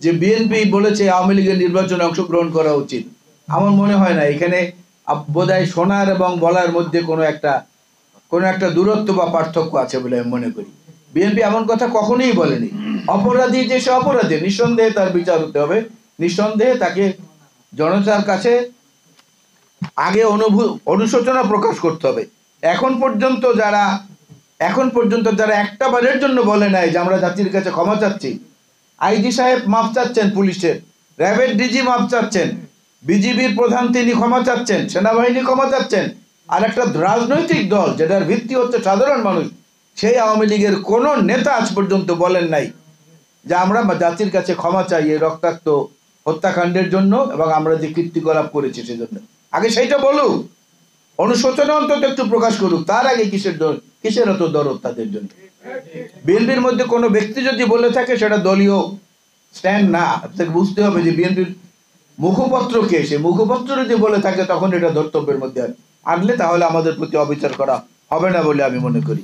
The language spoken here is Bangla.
যে বিএনপি বলেছে আওয়ামী লীগের নির্বাচনে অংশগ্রহণ করা উচিত, আমার মনে হয় না। এখানে বোধহয় শোনার এবং বলার মধ্যে কোনো একটা দূরত্ব বা পার্থক্য আছে বলে আমি মনে করি। বিএনপি এমন কথা কখনোই বলেনি। অপরাধী যে সে অপরাধী, নিঃসন্দেহে তার বিচার হতে হবে, নিঃসন্দেহে তাকে জনতার কাছে আগে অনুশোচনা প্রকাশ করতে হবে। এখন পর্যন্ত যারা একটা বারের জন্য বলে নাই যে আমরা জাতির কাছে ক্ষমা চাচ্ছি, আইজি সাহেব মাফ চাচ্ছেন, পুলিশের র্যাবের ডিজি মাফ চাচ্ছেন, বিজিবির প্রধান তিনি ক্ষমা চাচ্ছেন, সেনাবাহিনী ক্ষমা চাচ্ছেন, আর একটা রাজনৈতিক দল যেটার ভিত্তি হচ্ছে সাধারণ মানুষ, সেই আওয়ামী লীগের কোন নেতা আজ পর্যন্ত বলেন নাই যে আমরা জাতির কাছে ক্ষমা চাই এই রক্তাক্ত হত্যাকাণ্ডের জন্য এবং আমরা যে কীর্তিকলাপ করেছি সেজন্য। আগে সেইটা বলুক, অনুশোচনা অন্তত একটু প্রকাশ করুক, তার আগে কিসের এত দরদ তাদের জন্য। বিএনপির মধ্যে কোনো ব্যক্তি যদি বলে থাকে সেটা দলীয় স্ট্যান্ড না, আপনাকে বুঝতে হবে যে বিএনপির মুখপত্র কে, সে মুখপত্র যদি বলে থাকে তখন এটা ধর্তব্যের মধ্যে আনলে তাহলে আমাদের প্রতি অবিচার করা হবে না বলে আমি মনে করি।